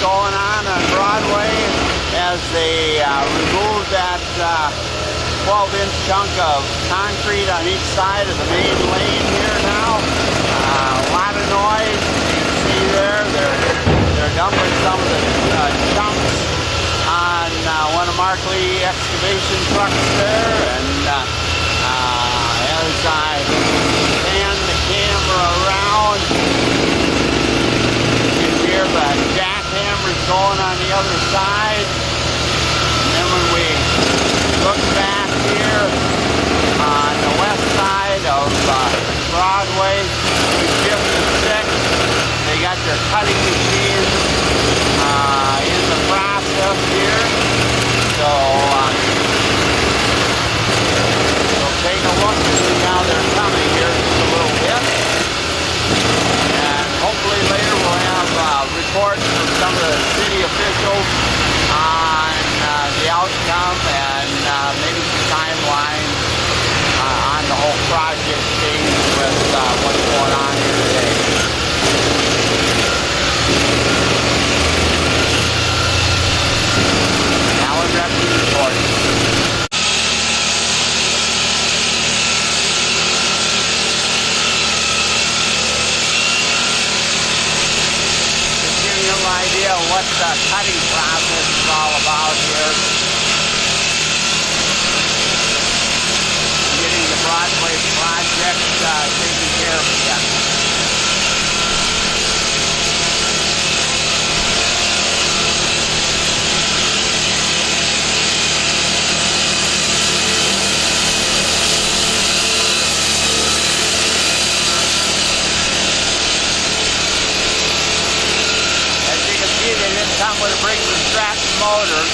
going on Broadway as they remove that 12-inch chunk of concrete on each side of the main lane here now. A lot of noise. You can see there, they're dumping some of the chunks on one of Mark Lee excavation trucks there, and as I pan the camera around, you can hear the jackhammers going on the other side. And then when we look back here on the west side of Broadway, we shift to 6. They got their cutting machines in the process here. So we'll take a look and see how they're coming here just a little bit. And hopefully later we'll have reports from some of the city officials on the outcome and maybe some timelines on the whole project change with what's going on here today. Alan Repke reporting. Idea of what the cutting process is all about here. Getting the Broadway project taken care of again. Come with a brake with strapped motors.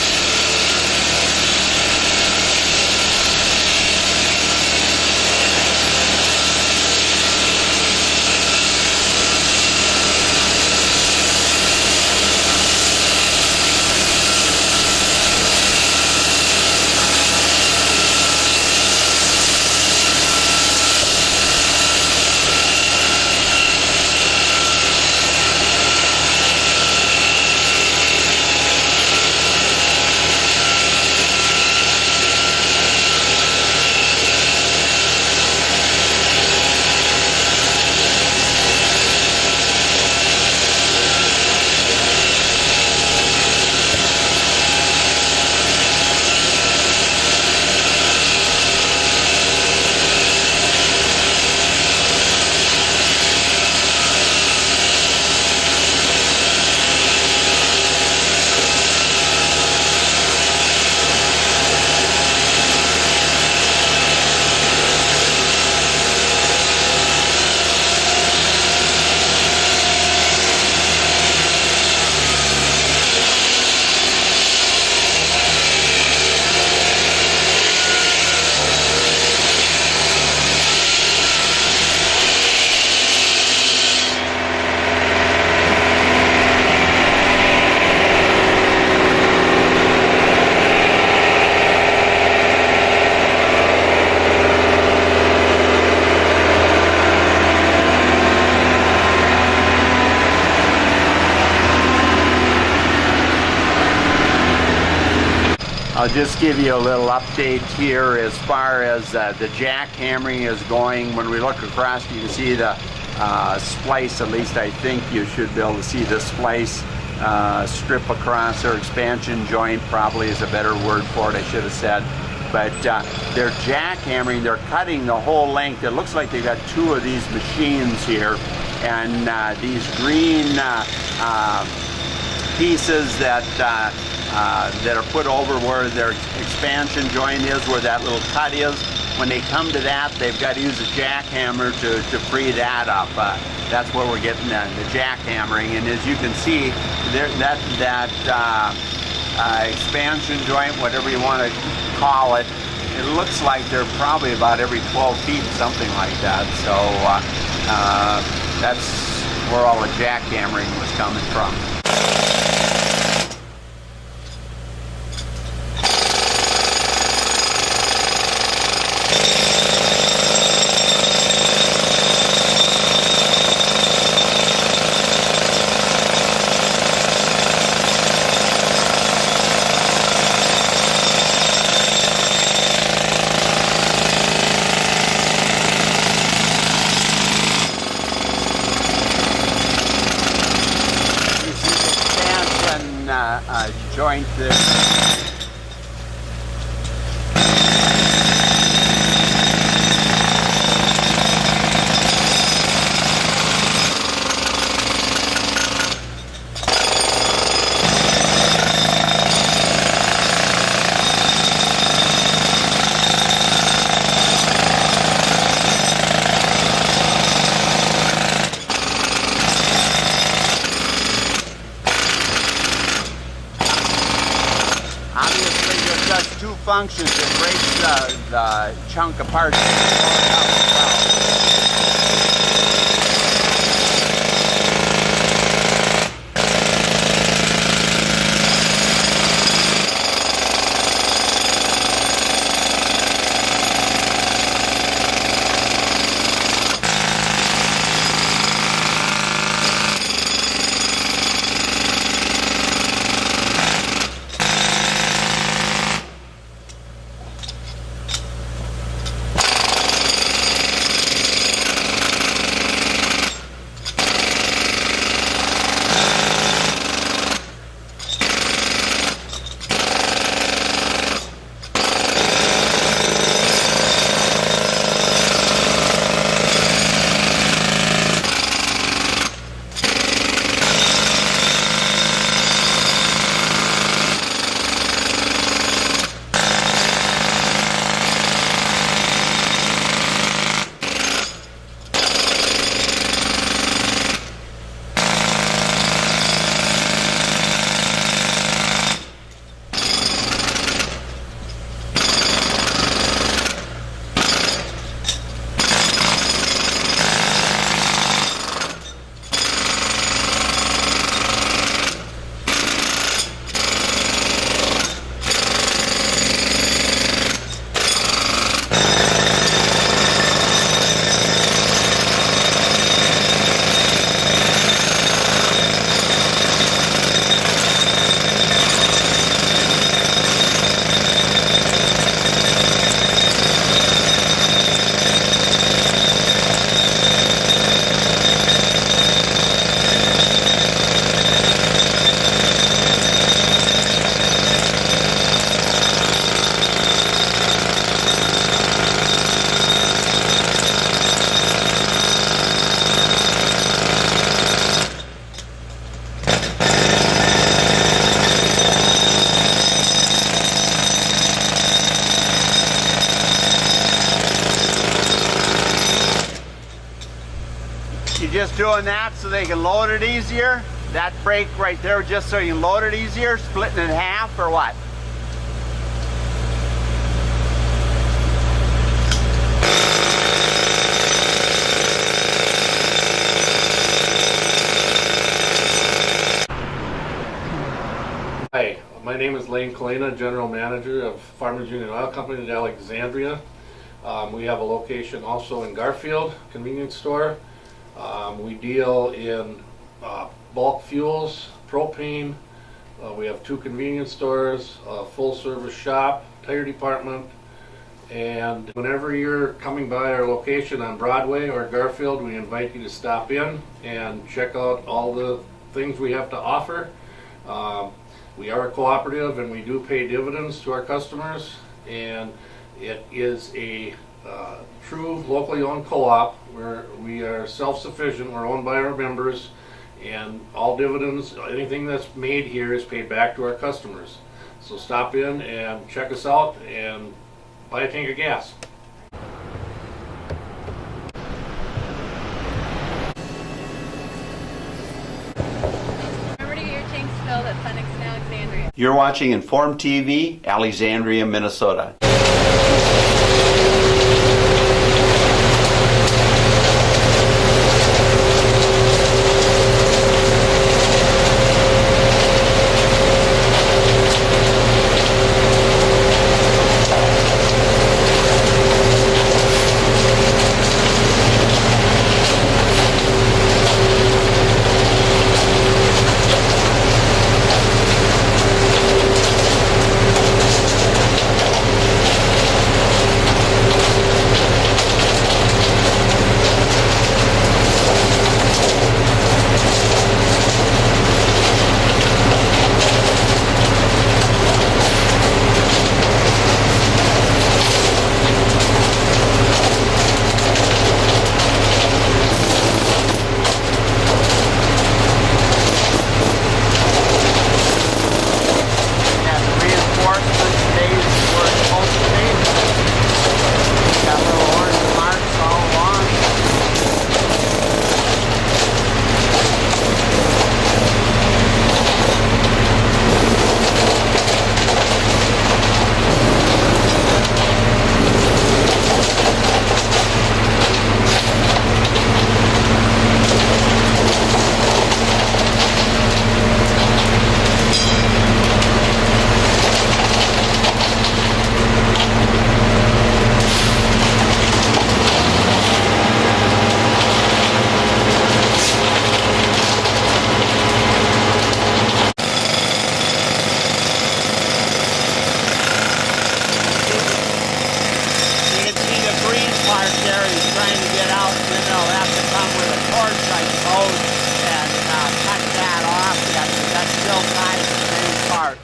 I'll just give you a little update here as far as the jackhammering is going. When we look across, you can see the splice. At least I think you should be able to see the splice strip across, or expansion joint probably is a better word for it, I should have said. But they're jackhammering, they're cutting the whole length. It looks like they've got 2 of these machines here, and these green pieces that are put over where their expansion joint is, where that little cut is. When they come to that, they've got to use a jackhammer to free that up. That's where we're getting the jackhammering. And as you can see, that expansion joint, whatever you want to call it, it looks like they're probably about every 12 feet, something like that. So that's where all the jackhammering was coming from. joint there. Two functions. It breaks the chunk apart. You're just doing that so they can load it easier? That brake right there just so you can load it easier? Splitting it in half or what? Hi, my name is Lane Kalina, General Manager of Farmers Union Oil Company in Alexandria. We have a location also in Garfield, convenience store. We deal in bulk fuels, propane. We have 2 convenience stores, a full service shop, tire department. And whenever you're coming by our location on Broadway or Garfield, we invite you to stop in and check out all the things we have to offer. We are a cooperative and we do pay dividends to our customers, and it is a true locally owned co-op where we are self-sufficient. We're owned by our members, and all dividends, anything that's made here is paid back to our customers. So stop in and check us out and buy a tank of gas. Remember to get your tanks filled at Phoenix and Alexandria. You're watching Inform TV, Alexandria, Minnesota. parts, I suppose, and cut that off, and that still ties the main part.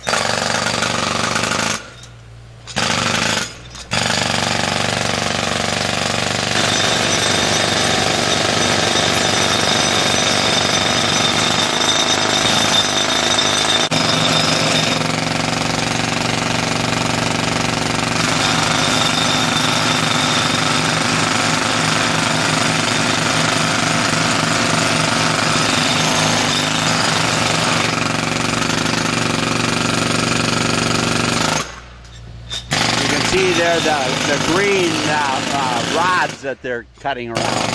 See there the green rods that they're cutting around.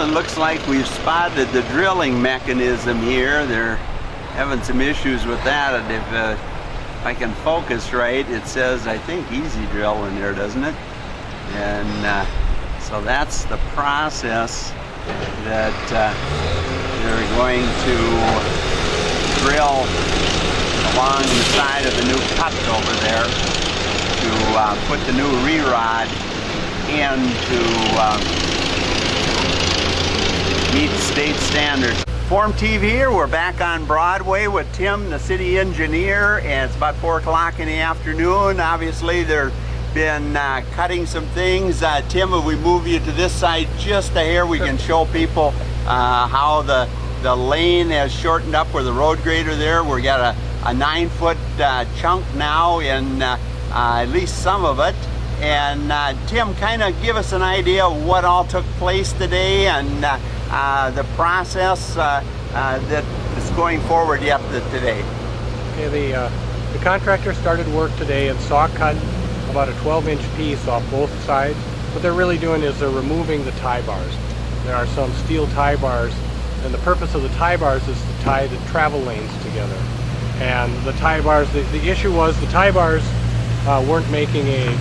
Looks like we've spotted the drilling mechanism here. They're having some issues with that, and if I can focus right, it says, I think, easy drill in there, doesn't it? And so that's the process that they're going to drill along the side of the new cut over there to put the new re-rod in to meet state standards. Form TV here, we're back on Broadway with Tim, the city engineer, and it's about 4 o'clock in the afternoon. Obviously they've been cutting some things. Tim, if we move you to this side just a hair, we can show people how the lane has shortened up where the road grader there. We've got a 9-foot chunk now in at least some of it. And Tim, kind of give us an idea of what all took place today and the process that is going forward yet today. Okay, the contractor started work today and saw cut about a 12-inch piece off both sides. What they're really doing is they're removing the tie bars. There are some steel tie bars, and the purpose of the tie bars is to tie the travel lanes together. And the tie bars, the issue was the tie bars weren't making a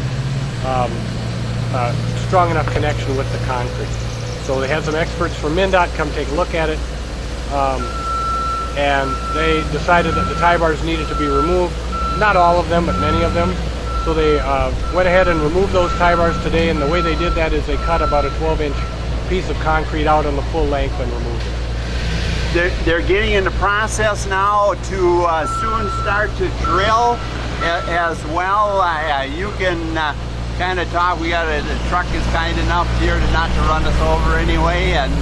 strong enough connection with the concrete. So they had some experts from MnDOT come take a look at it, and they decided that the tie bars needed to be removed. Not all of them, but many of them. So they went ahead and removed those tie bars today, and the way they did that is they cut about a 12-inch piece of concrete out on the full length and removed it. They're getting in the process now to soon start to drill as well. You can kind of talk. We got the truck is kind enough here to not to run us over anyway, and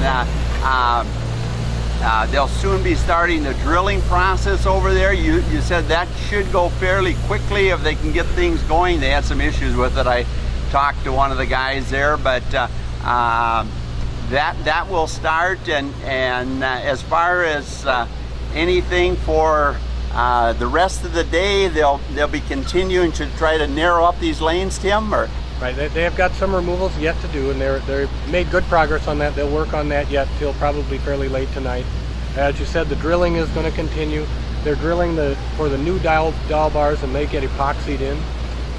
they'll soon be starting the drilling process over there. You said that should go fairly quickly if they can get things going. They had some issues with it. I talked to one of the guys there, but that will start. And as far as anything for the rest of the day, they'll be continuing to try to narrow up these lanes, Tim, or? Right, they have got some removals yet to do, and they're made good progress on that. They'll work on that yet till probably fairly late tonight. As you said, the drilling is going to continue. They're drilling for the new dowel bars, and they get epoxied in,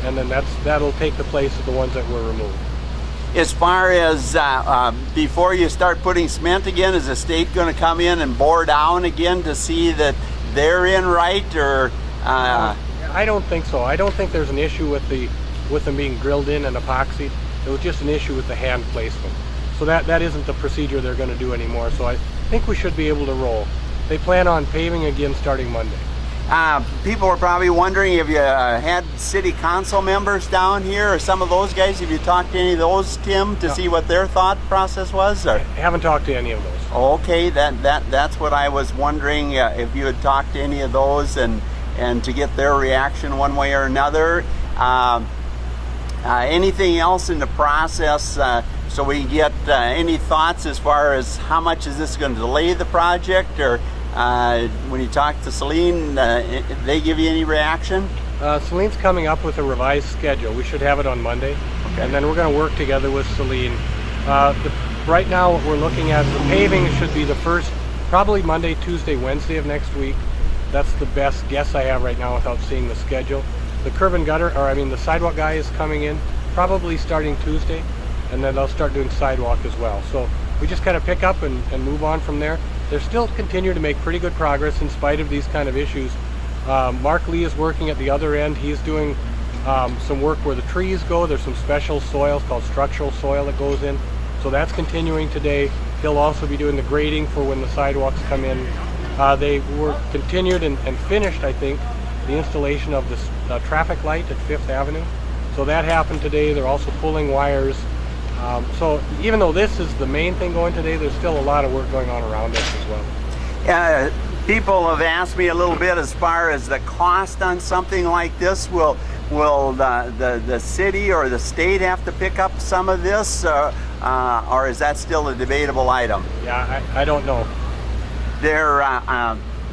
and then that'll take the place of the ones that were removed. As far as before you start putting cement again, is the state going to come in and bore down again to see that they're in right, or? I don't think so. I don't think there's an issue with them being drilled in and epoxied. It was just an issue with the hand placement. So that isn't the procedure they're going to do anymore. So I think we should be able to roll. They plan on paving again starting Monday. People are probably wondering if you had city council members down here, or some of those guys. Have you talked to any of those, Tim, to see what their thought process was? Or? I haven't talked to any of those. Okay, that's what I was wondering, if you had talked to any of those, and and to get their reaction one way or another. Anything else in the process, so we get any thoughts as far as how much is this going to delay the project, or when you talk to Celine, they give you any reaction? Celine's coming up with a revised schedule. We should have it on Monday, and then we're going to work together with Celine. Right now what we're looking at, the paving should be the first, probably Monday, Tuesday, Wednesday of next week. That's the best guess I have right now without seeing the schedule. The curb and gutter, or I mean the sidewalk guy is coming in probably starting Tuesday, and then they'll start doing sidewalk as well. So we just kind of pick up and move on from there. They're still continue to make pretty good progress in spite of these kind of issues. Mark Lee is working at the other end. He's doing some work where the trees go. There's some special soils called structural soil that goes in. So that's continuing today. He'll also be doing the grading for when the sidewalks come in. They were continued and finished, I think, the installation of the traffic light at 5th Avenue. So that happened today. They're also pulling wires. So even though this is the main thing going today, there's still a lot of work going on around us as well. People have asked me a little bit as far as the cost on something like this. Will the city or the state have to pick up some of this, or is that still a debatable item? Yeah, I don't know. There,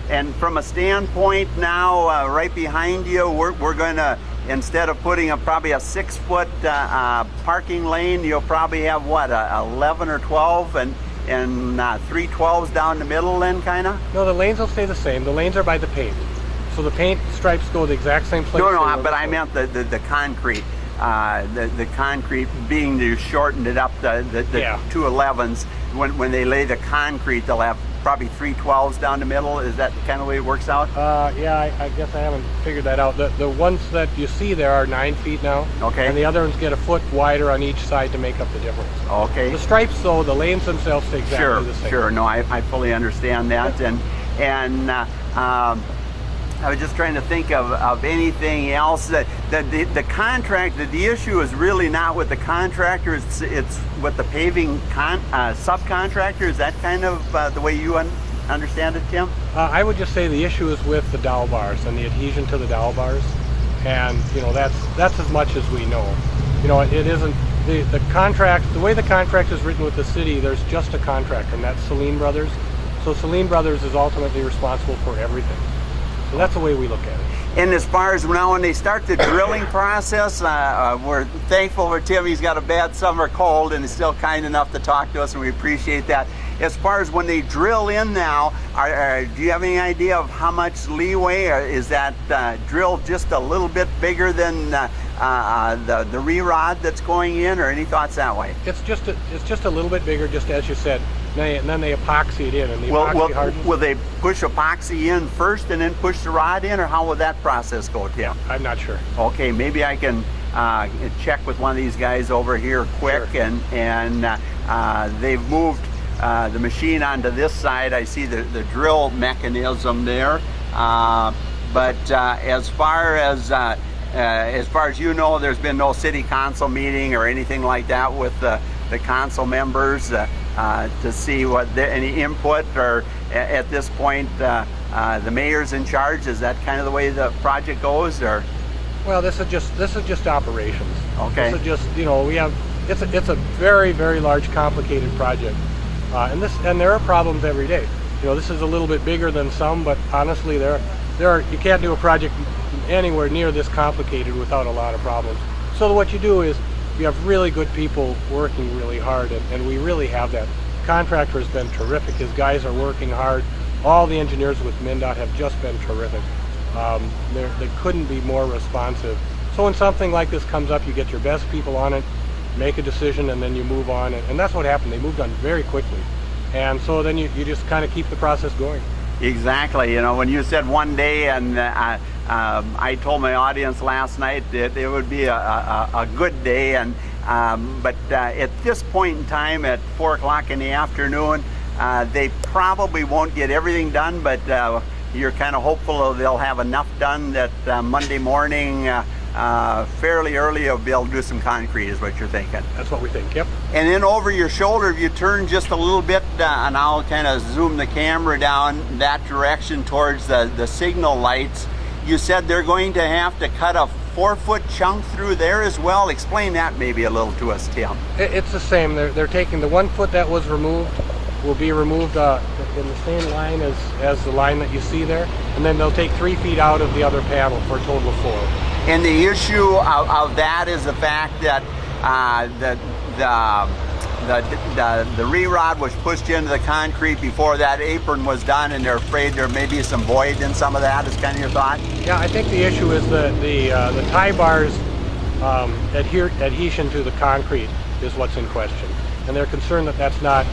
and from a standpoint now, right behind you, we're going to, instead of putting probably a 6-foot parking lane, you'll probably have what, 11 or 12, and 3 12s down the middle then, kind of? No, the lanes will stay the same. The lanes are by the paint. So the paint stripes go the exact same place. No, but I meant the concrete. The concrete being you shortened it up, the yeah. 2 11s. When they lay the concrete, they'll have probably 3 12s down the middle. Is that kind of the way it works out? Yeah, I guess I haven't figured that out. The ones that you see there are 9 feet now. Okay. And the other ones get a foot wider on each side to make up the difference. Okay. The stripes, though, the lanes themselves stay exactly the same. Sure. No, I fully understand that, and I was just trying to think of anything else. The contract, the issue is really not with the contractor, it's with the paving subcontractor. Is that kind of the way you understand it, Tim? I would just say the issue is with the dowel bars and the adhesion to the dowel bars, and that's as much as we know. It isn't the contract. The way the contract is written with the city, there's just a contractor, and that's Celine Brothers. So Celine Brothers is ultimately responsible for everything. So that's the way we look at it. And as far as now when they start the drilling process, we're thankful for Tim. He's got a bad summer cold and is still kind enough to talk to us, and we appreciate that. As far as when they drill in now, do you have any idea of how much leeway? Or is that drill just a little bit bigger than the re-rod that's going in, or any thoughts that way? It's just a little bit bigger, just as you said. And then they epoxy it in, and the epoxy hardens. Will they push epoxy in first and then push the rod in, or how will that process go, Tim? I'm not sure. Okay, maybe I can check with one of these guys over here quick. Sure. And they've moved the machine onto this side. I see the drill mechanism there. But as far as you know, there's been no city council meeting or anything like that with the council members to see what any input, or at this point the mayor's in charge. Is that kind of the way the project goes, or? Well, this is just operations. Okay. This is just we have it's a very, very large, complicated project, and there are problems every day. This is a little bit bigger than some, but honestly, you can't do a project anywhere near this complicated without a lot of problems. So what you do is you have really good people working really hard, and we really have that. The contractor has been terrific. His guys are working hard. All the engineers with MnDOT have just been terrific. They couldn't be more responsive. So when something like this comes up, you get your best people on it, make a decision, and then you move on. And that's what happened. They moved on very quickly. And so then you just kind of keep the process going. Exactly. When you said one day, and I told my audience last night that it would be a good day, but at this point in time, at 4 o'clock in the afternoon, they probably won't get everything done, but you're kind of hopeful they'll have enough done that Monday morning, fairly early, you'll be able to do some concrete, is what you're thinking. That's what we think, yep. And then over your shoulder, if you turn just a little bit, and I'll kind of zoom the camera down that direction towards the signal lights, you said they're going to have to cut a 4-foot chunk through there as well. Explain that maybe a little to us, Tim. It's the same. They're taking the 1 foot that was removed, will be removed in the same line as the line that you see there, and then they'll take 3 feet out of the other panel for a total of 4. And the issue of that is the fact that the re-rod was pushed into the concrete before that apron was done, and they're afraid there may be some void in some of that. Is kind of your thought? Yeah, I think the issue is the tie bars adhesion to the concrete is what's in question, and they're concerned that that's not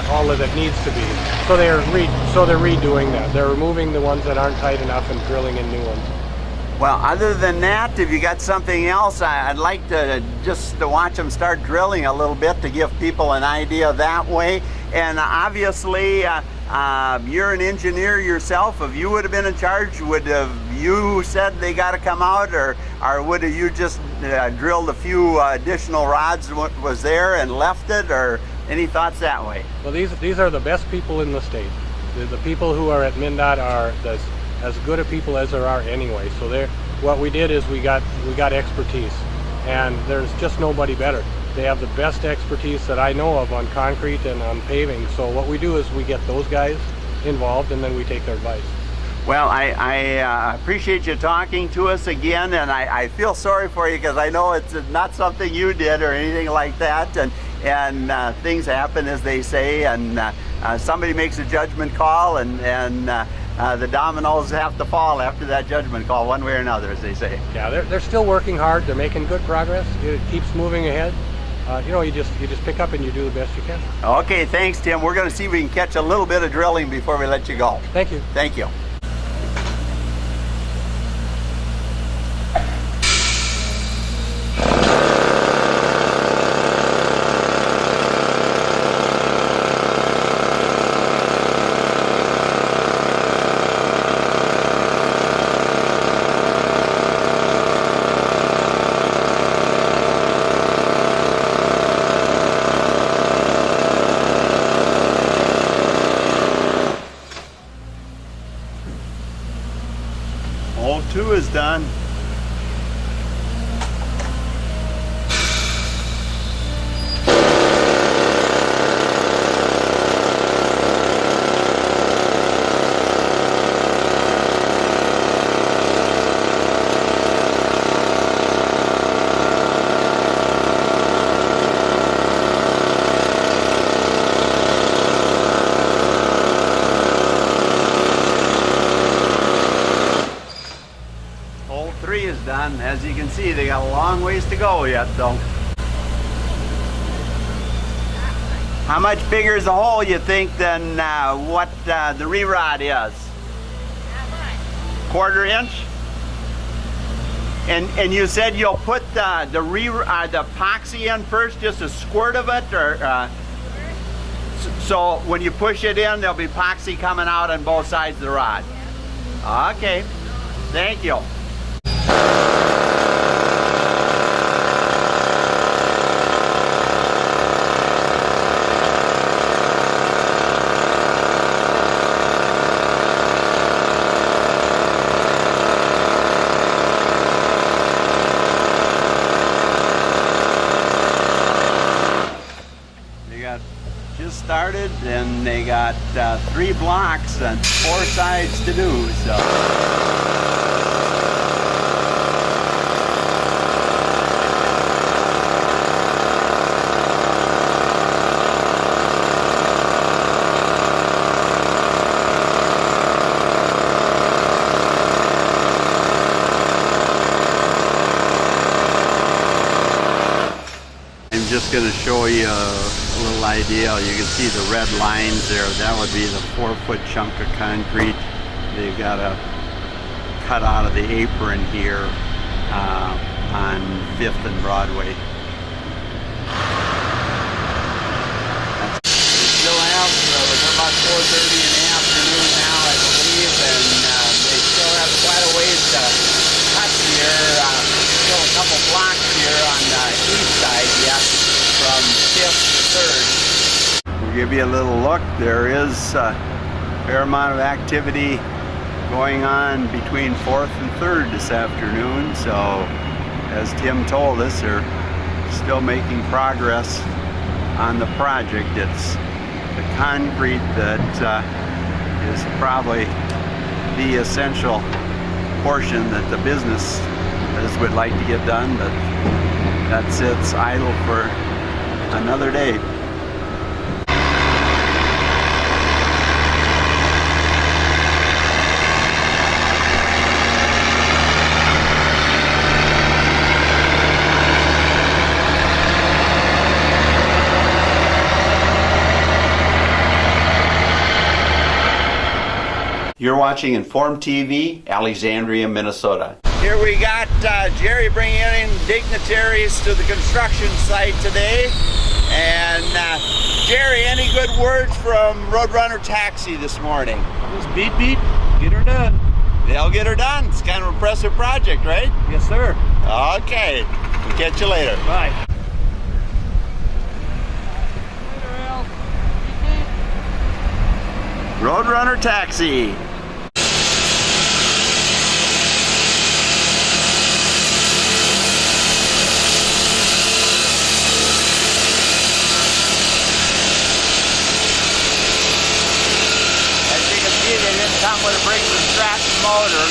all that it needs to be. So they're redoing that. They're removing the ones that aren't tight enough and drilling in new ones. Well, other than that, if you got something else, I'd like to just to watch them start drilling a little bit to give people an idea that way. And obviously, you're an engineer yourself. If you would have been in charge, would have you said they got to come out, or would have you just drilled a few additional rods what was there and left it, or any thoughts that way? Well, these are the best people in the state. The people who are at MnDOT are as good a people as there are anyway. So what we did is we got expertise, and there's just nobody better. They have the best expertise that I know of on concrete and on paving. So what we do is we get those guys involved, and then we take their advice. Well, I appreciate you talking to us again, and I feel sorry for you because I know it's not something you did or anything like that, and things happen, as they say, and somebody makes a judgment call, and the dominoes have to fall after that judgment call, one way or another, as they say. Yeah, they're still working hard. They're making good progress. It keeps moving ahead. You just pick up and you do the best you can. Okay, thanks, Tim. We're going to see if we can catch a little bit of drilling before we let you go. Thank you. Thank you. Hole 2 is done. Hole 3 is done. As you can see, they got a long ways to go yet, though. How much bigger is the hole, you think, than what the re-rod is? Not much. 1/4 inch? And you said you'll put the epoxy in first, just a squirt of it, or so when you push it in, there'll be epoxy coming out on both sides of the rod. Okay, thank you. Just started, and they got 3 blocks and 4 sides to do, so. I'm just going to show you a little idea. You can see the red lines there. That would be the 4-foot chunk of concrete. They've got to cut out of the apron here on 5th and Broadway. We still have, we're about 4:30 in the afternoon now, I believe, and they still have quite a ways to cut here. Still a couple blocks here on the east side yet, from 5th to 3rd. We'll give you a little look. There is a fair amount of activity going on between 4th and 3rd this afternoon. So as Tim told us, they're still making progress on the project. It's the concrete that is probably the essential portion that the business would like to get done, but that sits idle for another day. You're watching Inform TV, Alexandria, Minnesota. Here we got Jerry bringing in dignitaries to the construction site today. And Jerry, any good words from Roadrunner Taxi this morning? Just beat, get her done. They'll get her done. It's kind of an impressive project, right? Yes, sir. Okay, we'll catch you later. Bye. Roadrunner Taxi. As you can see, they didn't come with a brake and traction motor.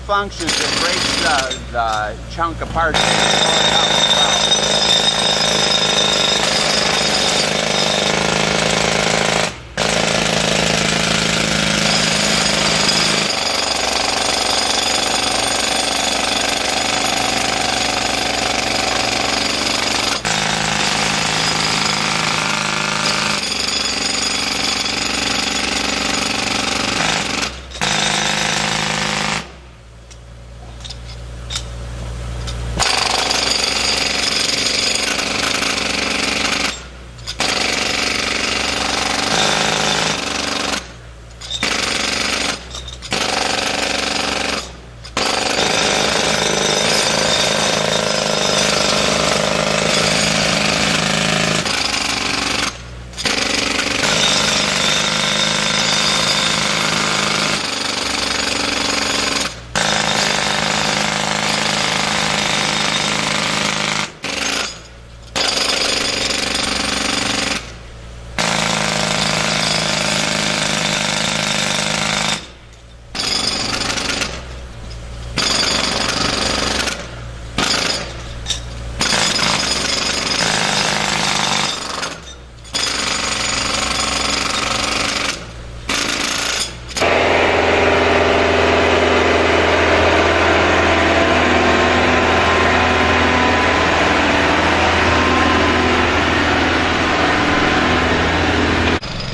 Functions that breaks the chunk apart.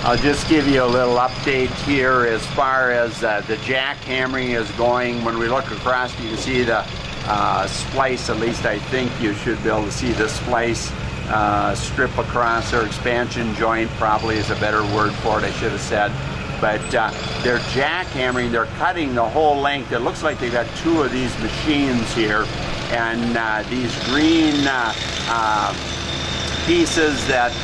I'll just give you a little update here as far as the jackhammering is going. When we look across, you can see the splice. At least I think you should be able to see the splice strip across, or expansion joint probably is a better word for it, I should have said. But they're jackhammering, they're cutting the whole length. It looks like they've got two of these machines here, and these green pieces that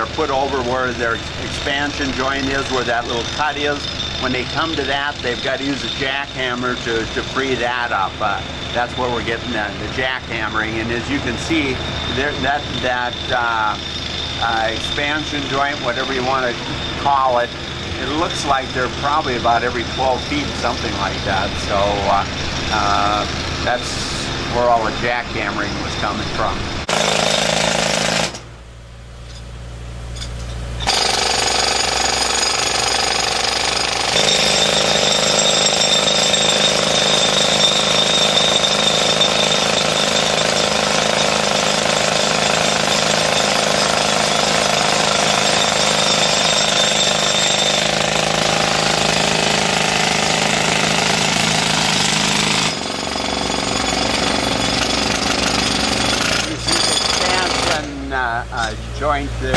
are put over where their expansion joint is, where that little cut is. When they come to that, they've got to use a jackhammer to free that up. That's where we're getting the jackhammering. And as you can see, that expansion joint, whatever you want to call it, it looks like they're probably about every 12 feet, something like that. So that's where all the jackhammering was coming from. Joint there.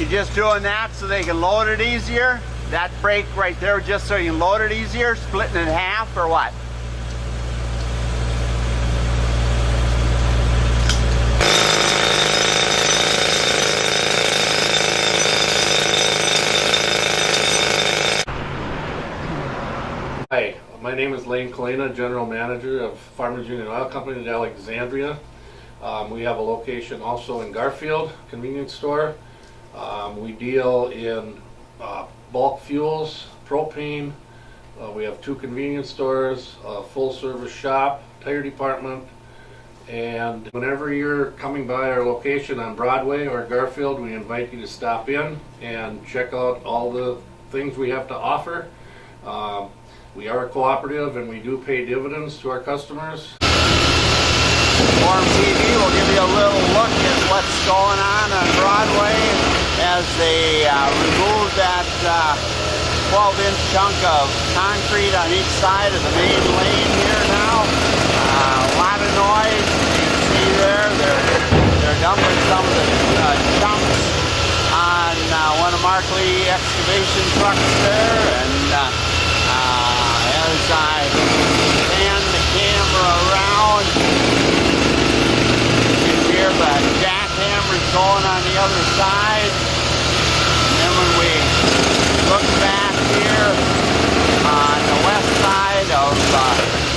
Just doing that so they can load it easier. That brake right there just so you can load it easier, splitting it in half or what? Hi, my name is Lane Kalina, General Manager of Farmers Union Oil Company in Alexandria. We have a location also in Garfield, convenience store. We deal in bulk fuels, propane. We have 2 convenience stores, a full service shop, tire department. And whenever you're coming by our location on Broadway or Garfield, we invite you to stop in and check out all the things we have to offer. We are a cooperative and we do pay dividends to our customers. Farm TV will give you a little look at what's going on Broadway as they remove that 12-inch chunk of concrete on each side of the main lane here now. A lot of noise. You can see there, they're dumping some of the chunks on one of Mark Lee excavation trucks there, and as I pan the camera around, here, but jackhammer's going on the other side. And then when we look back here on the west side of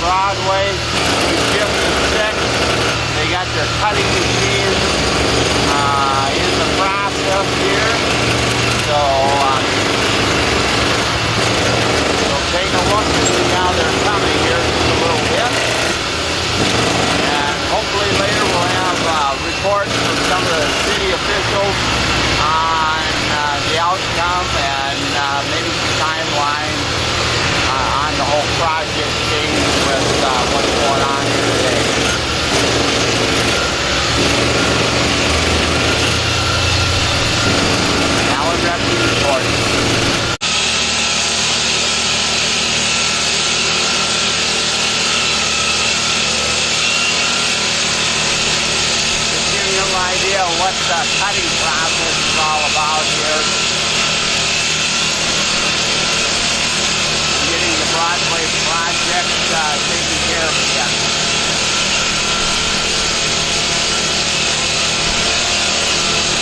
Broadway, we shift to 6. They got their cutting machines in the process here. So we'll take a look and see how they're coming here just a little bit. And hopefully later we'll have reports from some of the city officials on the outcome and maybe some timeline on the whole project change with what's going on here today. Alan Repke reporting. Idea of what the cutting process is all about here.